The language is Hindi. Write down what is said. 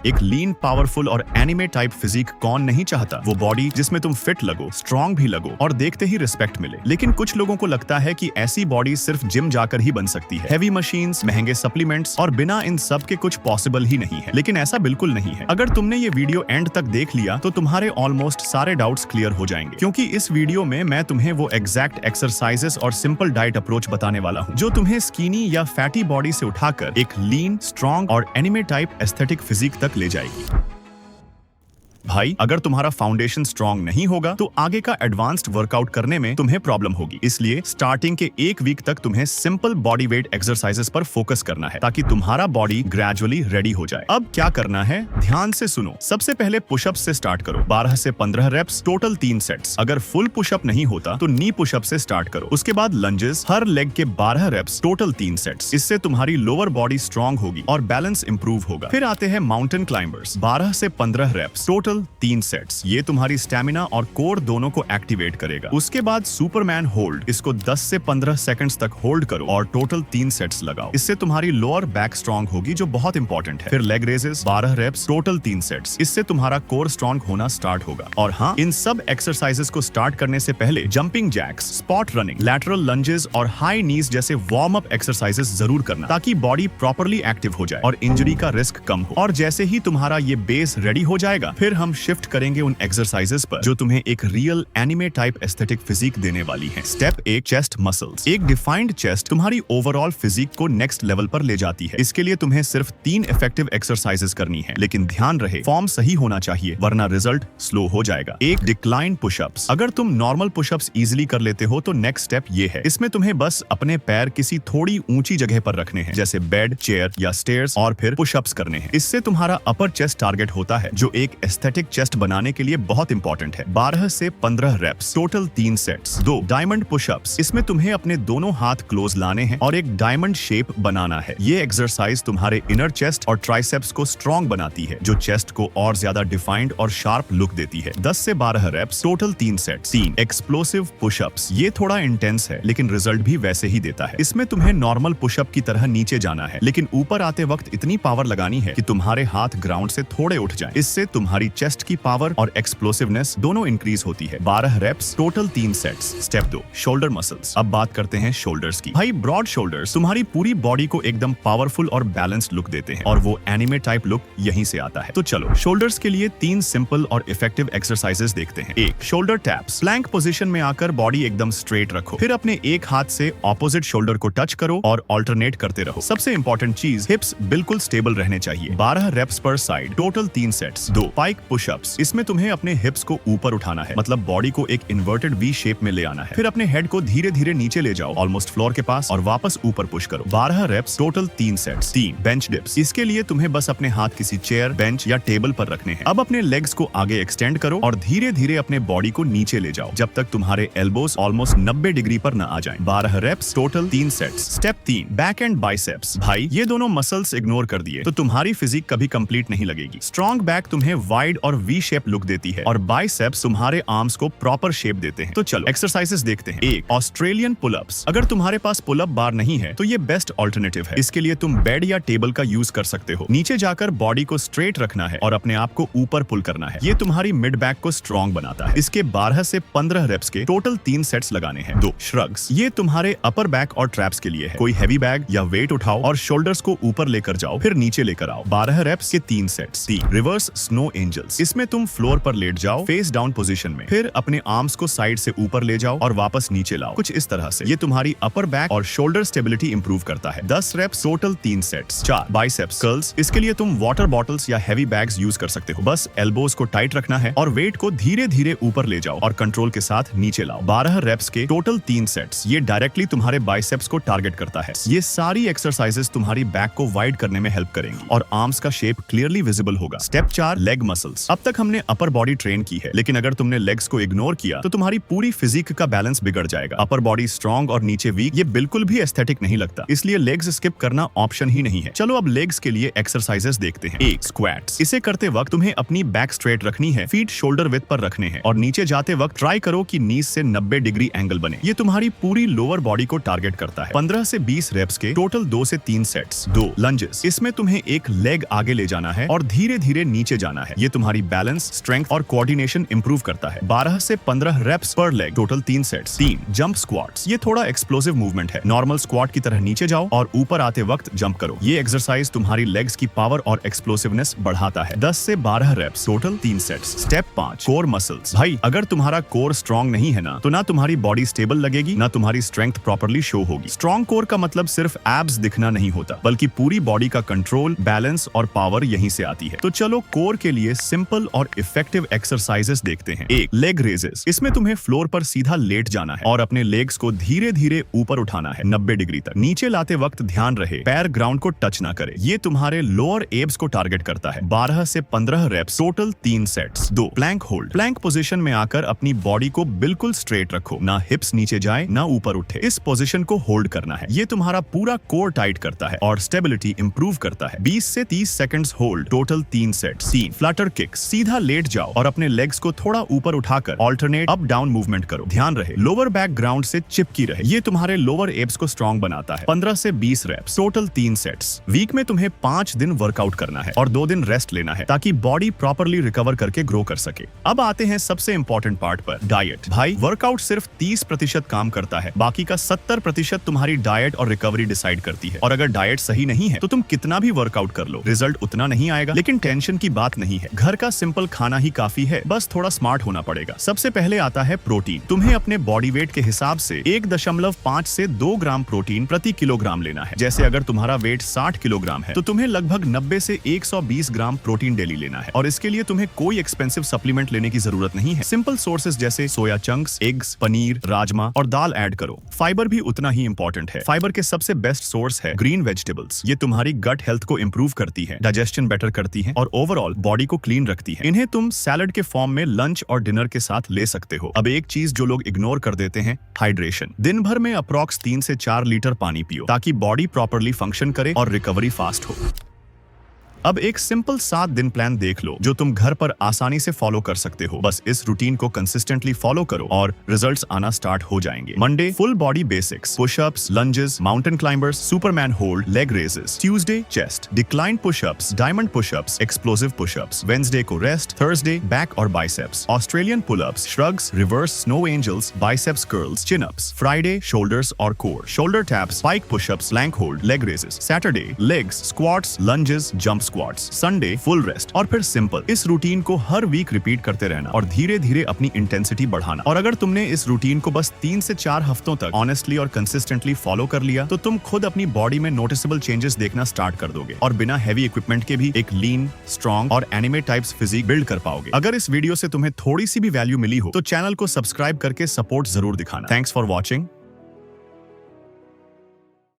एक लीन, पावरफुल और एनिमे टाइप फिजिक कौन नहीं चाहता? वो बॉडी जिसमें तुम फिट लगो, स्ट्रॉन्ग भी लगो और देखते ही रिस्पेक्ट मिले। लेकिन कुछ लोगों को लगता है कि ऐसी बॉडी सिर्फ जिम जाकर ही बन सकती है। हेवी मशीन्स, महंगे सप्लीमेंट्स और बिना इन सब के कुछ पॉसिबल ही नहीं है। लेकिन ऐसा बिल्कुल नहीं है। अगर तुमने ये वीडियो एंड तक देख लिया तो तुम्हारे ऑलमोस्ट सारे डाउट्स क्लियर हो जाएंगे, क्योंकि इस वीडियो में मैं तुम्हें वो एग्जैक्ट एक्सरसाइजेस और सिंपल डाइट अप्रोच बताने वाला हूँ जो तुम्हें स्कीनी या फैटी बॉडी से उठाकर एक लीन, स्ट्रॉन्ग और एनिमे टाइप एस्थेटिक फिजिक तक ले जाएगी। भाई, अगर तुम्हारा फाउंडेशन स्ट्रॉन्ग नहीं होगा तो आगे का एडवांस्ड वर्कआउट करने में तुम्हें प्रॉब्लम होगी। इसलिए स्टार्टिंग के एक वीक तक तुम्हें सिंपल बॉडी वेट एक्सरसाइजेस पर फोकस करना है ताकि तुम्हारा बॉडी ग्रेजुअली रेडी हो जाए। अब क्या करना है, ध्यान से सुनो। सबसे पहले पुशअप्स से स्टार्ट करो। 12 से 15 रेप्स, टोटल 3 सेट्स। अगर फुल पुशअप नहीं होता तो नी पुशअप से स्टार्ट करो। उसके बाद लंजेस, हर लेग के 12 रेप्स, टोटल 3 सेट्स। इससे तुम्हारी लोअर बॉडी स्ट्रॉन्ग होगी और बैलेंस इंप्रूव होगा। फिर आते हैं माउंटेन क्लाइंबर्स, 12 से 15 रेप्स, टोटल 3 सेट्स। ये तुम्हारी स्टैमिना और कोर दोनों को एक्टिवेट करेगा। उसके बाद सुपरमैन होल्ड, इसको 10 से 15 सेकंड्स तक होल्ड करो और टोटल 3 सेट्स लगाओ। इससे तुम्हारी लोअर बैक स्ट्रॉन्ग होगी जो बहुत इंपॉर्टेंट है। फिर leg raises, 12 reps, total 3 sets. इससे तुम्हारा कोर स्ट्रॉन्ग होना स्टार्ट होगा। और हाँ, इन सब एक्सरसाइजेस को स्टार्ट करने से पहले jumping jacks, spot running, lateral lunges और हाई नीज जैसे वार्म अप एक्सरसाइजेस जरूर करना ताकि बॉडी प्रॉपर्ली एक्टिव हो जाए और इंजरी का रिस्क कम हो। और जैसे ही तुम्हारा ये बेस रेडी हो जाएगा, फिर हम शिफ्ट करेंगे उन एक्सरसाइजेस पर जो तुम्हें एक real anime type aesthetic physique देने वाली है। Step 1, chest muscles. एक डिफाइंड चेस्ट तुम्हारी ओवरऑल फिजिक को नेक्स्ट लेवल पर ले जाती है। इसके लिए तुम्हें सिर्फ 3 इफेक्टिव एक्सरसाइजेस करनी है, लेकिन ध्यान रहे फॉर्म सही होना चाहिए वरना रिजल्ट स्लो हो जाएगा। एक, डिक्लाइन पुशअप्स। अगर तुम नॉर्मल पुशअप्स इजीली कर लेते हो तो नेक्स्ट स्टेप ये है। इसमें तुम्हें बस अपने पैर किसी थोड़ी ऊंची जगह पर रखने हैं, जैसे बेड, चेयर या स्टेयर्स, और फिर पुशअप्स करने हैं। इससे तुम्हारा अपर चेस्ट टारगेट होता है जो एक एस्थेटिक चेस्ट बनाने के लिए बहुत इंपॉर्टेंट है। 12 से 15 reps, total 3 sets. 2, diamond pushups. इसमें तुम्हें अपने दोनों हाथ क्लोज लाने हैं और एक डायमंड शेप बनाना है। ये एक्सरसाइज तुम्हारे इनर चेस्ट और ट्राइसेप्स को स्ट्रॉन्ग बनाती है, जो चेस्ट को और ज्यादा डिफाइंड और शार्प लुक देती है। 10 से 12 reps, total 3 sets. 3, explosive pushups. ये थोड़ा इंटेंस है लेकिन रिजल्ट भी वैसे ही देता है। इसमें तुम्हें नॉर्मल पुशअप की तरह नीचे जाना है, लेकिन ऊपर आते वक्त इतनी पावर लगानी है कि तुम्हारे हाथ ग्राउंड से थोड़े उठ जाएं। इससे तुम्हारी चेस्ट की पावर और एक्सप्लोसिवनेस दोनों इंक्रीज होती है। 12 reps, total 3 sets. Step 2, shoulder muscles. अब बात करते हैं शोल्डर्स की। भाई, ब्रॉड शोल्डर्स तुम्हारी पूरी बॉडी को एकदम पावरफुल और बैलेंस्ड लुक देते हैं और वो एनिमे टाइप लुक यहीं से आता है। तो चलो शोल्डर्स के लिए 3 सिंपल और इफेक्टिव एक्सरसाइजेस देखते हैं। 1, शोल्डर टैप्स। प्लैंक पोजीशन में आकर बॉडी एकदम स्ट्रेट रखो, फिर अपने एक हाथ से ऑपोजिट शोल्डर को टच करो और ऑल्टरनेट करते रहो। सबसे इंपॉर्टेंट चीज, हिप्स बिल्कुल स्टेबल रहने चाहिए। 12 रेप्स पर side, total 3 sets. 2, pike pushups. इसमें तुम्हें अपने हिप्स को ऊपर उठाना है, मतलब बॉडी को एक इन्वर्टेड वी शेप में ले आना है। फिर अपने हेड को धीरे धीरे नीचे ले जाओ, ऑलमोस्ट फ्लोर के पास, और वापस ऊपर पुश करो। 12 reps, total 3 sets. 3, bench dips. इसके लिए तुम्हें बस अपने हाथ किसी चेयर, बेंच या टेबल पर रखने हैं। अब अपने लेग्स को आगे एक्सटेंड करो और धीरे धीरे अपने बॉडी को नीचे ले जाओ जब तक तुम्हारे एल्बोस ऑलमोस्ट 90 डिग्री पर न आ जाएं। 12 reps, total 3 sets. Step 3, back and biceps. भाई, ये दोनों मसल्स इग्नोर कर दिए तो तुम्हारी फिजिक कभी कंप्लीट नहीं लगेगी। स्ट्रॉन्ग बैक तुम्हें वाइड और वी शेप लुक देती है और बाइसेप्स तुम्हारे आर्म्स को प्रॉपर शेप देते हैं। तो चलो एक्सरसाइजेस देखते हैं। 1, ऑस्ट्रेलियन पुलअप्स। अगर तुम्हारे पास पुलअप बार नहीं है तो ये बेस्ट ऑल्टरनेटिव है। इसके लिए तुम बेड या टेबल का यूज कर सकते हो। नीचे जाकर बॉडी को स्ट्रेट रखना है और अपने आप को ऊपर पुल करना है। ये तुम्हारी मिड बैक को स्ट्रॉन्ग बनाता है। इसके 12 से 15 रेप्स के टोटल 3 सेट्स लगाने हैं। 2, श्रग्स। ये तुम्हारे अपर बैक और ट्रैप्स के लिए है। कोई हैवी बैग या वेट उठाओ और शोल्डर्स को ऊपर लेकर जाओ, फिर नीचे लेकर आओ। 12 रेप्स के 3 सेट्स। 3, reverse snow angels. इसमें तुम फ्लोर पर लेट जाओ फेस डाउन पोजीशन में, फिर अपने आर्म्स को साइड से ऊपर ले जाओ और वापस नीचे लाओ, कुछ इस तरह से। ये तुम्हारी अपर बैक और शोल्डर स्टेबिलिटी इंप्रूव करता है। 10 reps, total 3 sets. 4, biceps curls. इसके लिए तुम वाटर बॉटल्स या हैवी बैग्स यूज कर सकते हो। बस एल्बोस को टाइट रखना है और वेट को धीरे धीरे ऊपर ले जाओ और कंट्रोल के साथ नीचे लाओ। 12 रेप्स के टोटल 3 सेट्स। ये डायरेक्टली तुम्हारे बाइसेप्स को टारगेट करता है। ये सारी एक्सरसाइजेस तुम्हारी बैक को वाइड करने में हेल्प करेंगी और आर्म्स का शेप क्लियरली विजिबल होगा। Step 4, leg muscles. मसल्स। अब तक हमने अपर बॉडी ट्रेन की है, लेकिन अगर तुमने लेग्स को इग्नोर किया तो तुम्हारी पूरी फिजिक का बैलेंस बिगड़ जाएगा। अपर बॉडी स्ट्रॉन्ग और नीचे वीक, ये बिल्कुल भी एस्थेटिक नहीं लगता, इसलिए लेग्स स्किप करना ऑप्शन ही नहीं है। चलो अब लेग्स के लिए एक्सरसाइजेस देखते हैं। एक, स्क्वाट्स। इसे करते वक्त तुम्हें अपनी बैक स्ट्रेट रखनी है, फीट शोल्डर विड्थ पर रखने हैं और नीचे जाते वक्त ट्राई करो कि नीज से 90 डिग्री एंगल बने। ये तुम्हारी पूरी लोअर बॉडी को टारगेट करता है। 15 से 20 रेप्स के टोटल 2 से 3 सेट्स। 2, लंजेस। इसमें तुम्हें एक लेग आगे ले जाना है और धीरे धीरे नीचे जाना है। ये तुम्हारी बैलेंस, स्ट्रेंथ और कोऑर्डिनेशन इंप्रूव करता है। 12 से 15 रेप्स पर leg, total 3 sets. 3, jump squats. ये थोड़ा एक्सप्लोसिव मूवमेंट है। नॉर्मल स्क्वाट की तरह नीचे जाओ और ऊपर आते वक्त जंप करो। ये एक्सरसाइज तुम्हारी लेग्स की पावर और एक्सप्लोसिवनेस बढ़ाता है। 10 से 12 reps, total 3 sets. Step 5, core muscles. भाई अगर तुम्हारा कोर स्ट्रॉन्ग नहीं है ना, तो ना तुम्हारी बॉडी स्टेबल लगेगी, ना तुम्हारी स्ट्रेंथ प्रॉपर्ली शो होगी। स्ट्रॉन्ग कोर का मतलब सिर्फ एब्स दिखना नहीं होता, बल्कि पूरी बॉडी का कंट्रोल, बैलेंस और पावर यहीं से आती है। तो चलो कोर के लिए सिंपल और इफेक्टिव एक्सरसाइजेस देखते हैं। 1, लेग रेजेस। इसमें तुम्हें फ्लोर पर सीधा लेट जाना है और अपने लेग्स को धीरे धीरे ऊपर उठाना है 90 डिग्री तक। नीचे लाते वक्त ध्यान रहे पैर ग्राउंड को टच ना करे। ये तुम्हारे लोअर एब्स को टारगेट करता है। 12 से 15 reps, total 3 sets. 2, plank hold. Plank position में आकर अपनी बॉडी को बिल्कुल स्ट्रेट रखो, ना हिप्स नीचे जाए ना ऊपर उठे। इस पोजीशन को होल्ड करना है। ये तुम्हारा पूरा कोर टाइट करता है और स्टेबिलिटी इंप्रूव करता है। 20 से 30 seconds hold, total 3 sets. 3, Flutter kicks. सीधा लेट जाओ और अपने लेग्स को थोड़ा ऊपर उठाकर ऑल्टरनेट अप डाउन मूवमेंट करो। ध्यान रहे लोअर बैक ग्राउंड से चिपकी रहे। ये तुम्हारे लोअर एब्स को स्ट्रॉन्ग बनाता है। 15 से 20 रेप्स, टोटल 3 सेट्स। वीक में तुम्हें 5 दिन वर्कआउट करना है और 2 दिन रेस्ट लेना है, ताकि बॉडी प्रॉपर्ली रिकवर करके ग्रो कर सके। अब आते हैं सबसे इंपॉर्टेंट पार्ट पर, डाइट। भाई वर्कआउट सिर्फ 30% काम करता है, बाकी का 70% तुम्हारी डाइट और रिकवरी डिसाइड करती है। और अगर डाइट सही नहीं है तो तुम कितना भी वर्कआउट कर लो, रिजल्ट उतना नहीं आएगा। लेकिन टेंशन की बात नहीं है, घर का सिंपल खाना ही काफी है, बस थोड़ा स्मार्ट होना पड़ेगा। सबसे पहले आता है प्रोटीन। तुम्हें अपने बॉडी वेट के हिसाब से 1.5 से 2 ग्राम प्रोटीन प्रति किलोग्राम लेना है। जैसे अगर तुम्हारा वेट 60 किलोग्राम है तो तुम्हें लगभग 90 से 120 ग्राम प्रोटीन डेली लेना है। और इसके लिए तुम्हें कोई एक्सपेंसिव सप्लीमेंट लेने की जरूरत नहीं है। सिंपल सोर्सेज जैसे soya chunks, eggs, paneer, rajma और दाल ऐड करो। फाइबर भी उतना ही इंपॉर्टेंट है। फाइबर के सबसे बेस्ट सोर्स है ग्रीन वेजिटेबल्स। ये तुम्हारी गट हेल्थ को इंप्रूव करती है, डाइजेशन बेटर करती है और ओवरऑल बॉडी को क्लीन रखती है। इन्हें तुम सैलड के फॉर्म में लंच और डिनर के साथ ले सकते हो। अब एक चीज जो लोग इग्नोर कर देते हैं, हाइड्रेशन। दिन भर में अप्रॉक्स 3 से 4 लीटर पानी पियो, ताकि बॉडी प्रॉपर्ली फंक्शन करे और रिकवरी फास्ट हो। अब एक सिंपल 7 दिन प्लान देख लो, जो तुम घर पर आसानी से फॉलो कर सकते हो। बस इस रूटीन को कंसिस्टेंटली फॉलो करो और रिजल्ट्स आना स्टार्ट हो जाएंगे। Monday, full body basics, pushups, lunges, mountain climbers, Superman hold, leg raises. Tuesday, chest, decline pushups, diamond pushups, explosive pushups. Wednesday को रेस्ट, थर्सडे बैक और biceps, Australian pullups, shrugs, reverse snow angels, biceps curls, chin ups. Friday, shoulders और core, shoulder taps, spike pushups, plank hold, leg raises. Saturday, legs, squats, lunges, jump squats. Sunday, full rest और फिर सिंपल। इस रूटीन को हर वीक रिपीट करते रहना और धीरे धीरे अपनी इंटेंसिटी बढ़ाना। और अगर तुमने इस रूटीन को बस 3 से 4 हफ्तों तक ऑनेस्टली और कंसिस्टेंटली फॉलो कर लिया, तो तुम खुद अपनी बॉडी में नोटिसेबल चेंजेस देखना स्टार्ट कर दोगे और बिना हैवी इक्विपमेंट के भी एक लीन, स्ट्रॉन्ग और एनिमे टाइप्स फिजिक बिल्ड कर पाओगे। अगर इस वीडियो से तुम्हें थोड़ी सी भी वैल्यू मिली हो तो चैनल को सब्सक्राइब करके सपोर्ट जरूर दिखाना। Thanks for watching.